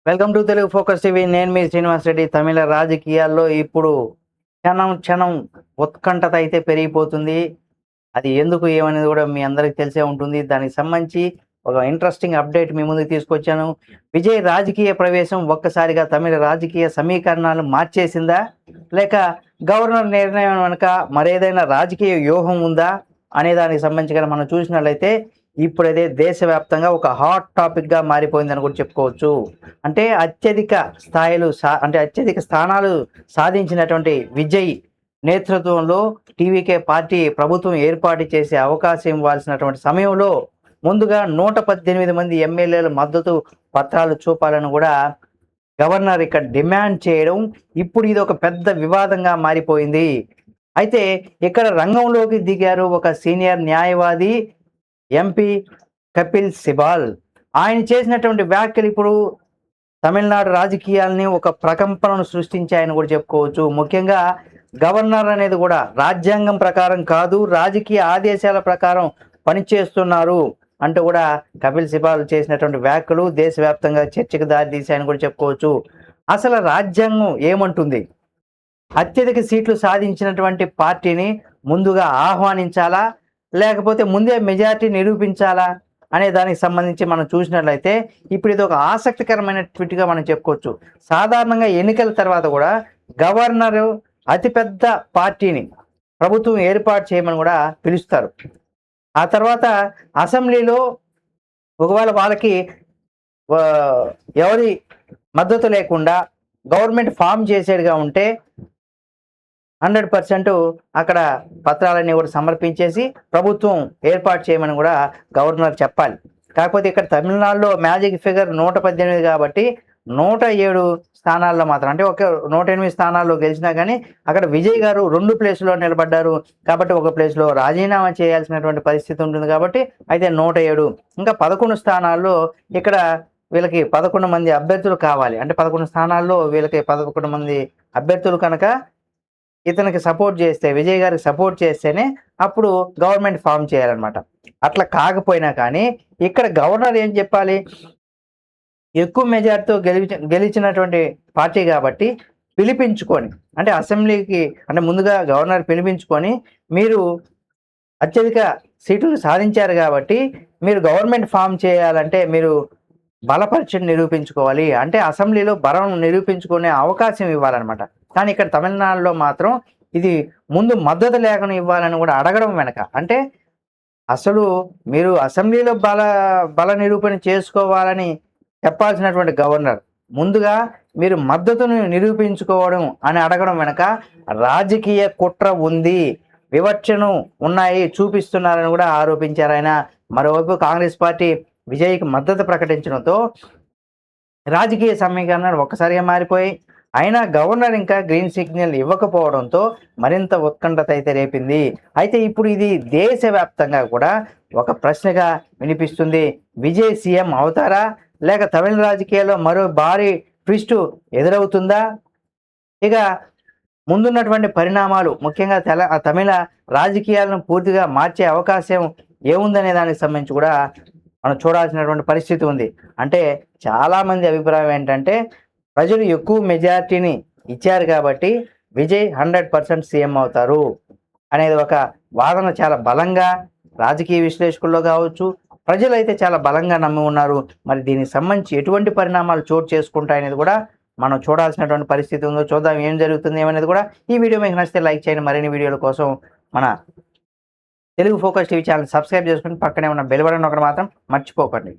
Welcome to Telugu focus TV. నేను మీ శ్రీనివాస్ రెడ్డి. తమిళ రాజకీయాల్లో ఇప్పుడు క్షణం క్షణం ఉత్కంఠత అయితే పెరిగిపోతుంది. అది ఎందుకు ఏమనేది కూడా మీ అందరికి తెలిసే ఉంటుంది. దానికి సంబంధించి ఒక ఇంట్రెస్టింగ్ అప్డేట్ మీ ముందుకు తీసుకొచ్చాను. విజయ్ రాజకీయ ప్రవేశం ఒక్కసారిగా తమిళ రాజకీయ సమీకరణాలు మార్చేసిందా, లేక గవర్నర్ నిర్ణయం వెనుక మరేదైనా రాజకీయ వ్యూహం ఉందా అనే దానికి సంబంధించి కనుక మనం చూసినట్లయితే ఇప్పుడైతే దేశవ్యాప్తంగా ఒక హాట్ టాపిక్గా మారిపోయిందని కూడా చెప్పుకోవచ్చు. అంటే అత్యధిక స్థానాలు సాధించినటువంటి విజయ్ నేతృత్వంలో టీవీకే పార్టీ ప్రభుత్వం ఏర్పాటు చేసే అవకాశం ఇవ్వాల్సినటువంటి సమయంలో ముందుగా 118 మంది ఎమ్మెల్యేల మద్దతు పత్రాలు చూపాలని కూడా గవర్నర్ ఇక్కడ డిమాండ్ చేయడం ఇప్పుడు ఇది ఒక పెద్ద వివాదంగా మారిపోయింది. అయితే ఇక్కడ రంగంలోకి దిగారు ఒక సీనియర్ న్యాయవాది ఎంపీ కపిల్ సిబాల్. ఆయన చేసినటువంటి వ్యాఖ్యలు ఇప్పుడు తమిళనాడు రాజకీయాలని ఒక ప్రకంపనను సృష్టించాయని కూడా చెప్పుకోవచ్చు. ముఖ్యంగా గవర్నర్ అనేది కూడా రాజ్యాంగం ప్రకారం కాదు, రాజకీయ ఆదేశాల ప్రకారం పనిచేస్తున్నారు అంటూ కూడా కపిల్ సిబాల్ చేసినటువంటి వ్యాఖ్యలు దేశవ్యాప్తంగా చర్చకు దారితీశాయని కూడా చెప్పుకోవచ్చు. అసలు రాజ్యాంగం ఏమంటుంది? అత్యధిక సీట్లు సాధించినటువంటి పార్టీని ముందుగా ఆహ్వానించాలా, లేకపోతే ముందే మెజారిటీ నిరూపించాలా అనే దానికి సంబంధించి మనం చూసినట్లయితే ఇప్పుడు ఇది ఒక ఆసక్తికరమైన ట్వీట్గా మనం చెప్పుకోవచ్చు. సాధారణంగా ఎన్నికల తర్వాత కూడా గవర్నరు అతిపెద్ద పార్టీని ప్రభుత్వం ఏర్పాటు చేయమని కూడా పిలుస్తారు. ఆ తర్వాత అసెంబ్లీలో ఒకవేళ వాళ్ళకి ఎవరి మద్దతు లేకుండా గవర్నమెంట్ ఫామ్ చేసేట్టుగా ఉంటే 100% అక్కడ పత్రాలన్నీ కూడా సమర్పించేసి ప్రభుత్వం ఏర్పాటు చేయమని కూడా గవర్నర్ చెప్పాలి. కాకపోతే ఇక్కడ తమిళనాడులో మ్యాజిక్ ఫిగర్ 118 కాబట్టి 107 స్థానాల్లో మాత్రం, అంటే ఒక 108 స్థానాల్లో గెలిచినా కానీ అక్కడ విజయ్ గారు 2 ప్లేసులో నిలబడ్డారు కాబట్టి ఒక ప్లేస్లో రాజీనామా చేయాల్సినటువంటి పరిస్థితి ఉంటుంది. కాబట్టి అయితే 107 ఇంకా 11 స్థానాల్లో ఇక్కడ వీళ్ళకి 11 మంది అభ్యర్థులు కావాలి. అంటే 11 స్థానాల్లో వీళ్ళకి 11 మంది అభ్యర్థులు కనుక ఇతనికి సపోర్ట్ చేస్తే, విజయ్ గారికి సపోర్ట్ చేస్తేనే అప్పుడు గవర్నమెంట్ ఫామ్ చేయాలన్నమాట. అట్లా కాకపోయినా కానీ ఇక్కడ గవర్నర్ ఏం చెప్పాలి? ఎక్కువ మెజార్టీతో గెలిచినటువంటి పార్టీ కాబట్టి పిలిపించుకొని, అంటే అసెంబ్లీకి అంటే ముందుగా గవర్నర్ పిలిపించుకొని మీరు అత్యధిక సీట్లు సాధించారు కాబట్టి మీరు గవర్నమెంట్ ఫామ్ చేయాలంటే మీరు బలపరిచయం నిరూపించుకోవాలి, అంటే అసెంబ్లీలో బలం నిరూపించుకునే అవకాశం ఇవ్వాలన్నమాట. కానీ ఇక్కడ తమిళనాడులో మాత్రం ఇది ముందు మద్దతు లేఖను ఇవ్వాలని కూడా అడగడం వెనక, అంటే అసలు మీరు అసెంబ్లీలో బల నిరూపణ చేసుకోవాలని చెప్పాల్సినటువంటి గవర్నర్ ముందుగా మీరు మద్దతును నిరూపించుకోవడం అని అడగడం వెనక రాజకీయ కుట్ర ఉంది, వివక్షను ఉన్నాయి చూపిస్తున్నారని కూడా ఆరోపించారు ఆయన. మరోవైపు కాంగ్రెస్ పార్టీ విజయ్కి మద్దతు ప్రకటించడంతో రాజకీయ సమీకరణాలు ఒక్కసారిగా మారిపోయి, అయినా గవర్నర్ ఇంకా గ్రీన్ సిగ్నల్ ఇవ్వకపోవడంతో మరింత ఉత్కంఠత అయితే రేపింది. అయితే ఇప్పుడు ఇది దేశవ్యాప్తంగా కూడా ఒక ప్రశ్నగా వినిపిస్తుంది. విజయ్ సీఎం అవుతారా, లేక తమిళ రాజకీయాల్లో మరో భారీ ట్విస్ట్ ఎదురవుతుందా? ఇక ముందున్నటువంటి పరిణామాలు ముఖ్యంగా తమిళ రాజకీయాలను పూర్తిగా మార్చే అవకాశం ఏముందనే దానికి సంబంధించి కూడా మనం చూడాల్సినటువంటి పరిస్థితి ఉంది. అంటే చాలామంది అభిప్రాయం ఏంటంటే ప్రజలు ఎక్కువ మెజారిటీని ఇచ్చారు కాబట్టి విజయ్ 100% సీఎం అవుతారు అనేది ఒక వాదన చాలా బలంగా రాజకీయ విశ్లేషకుల్లో కావచ్చు, ప్రజలైతే చాలా బలంగా నమ్మి ఉన్నారు. మరి దీనికి సంబంధించి ఎటువంటి పరిణామాలు చోటు చేసుకుంటాయనేది కూడా మనం చూడాల్సినటువంటి పరిస్థితి ఉందో. చూద్దాం ఏం జరుగుతుంది ఏమనేది కూడా. ఈ వీడియో మీకు నచ్చితే లైక్ చేయండి. మరిన్ని వీడియోల కోసం మన Telugu focus TV channel subscribe చేసుకుని పక్కనే ఉన్న బెల్ బటన్ ఒకటి మాత్రం మర్చిపోకండి.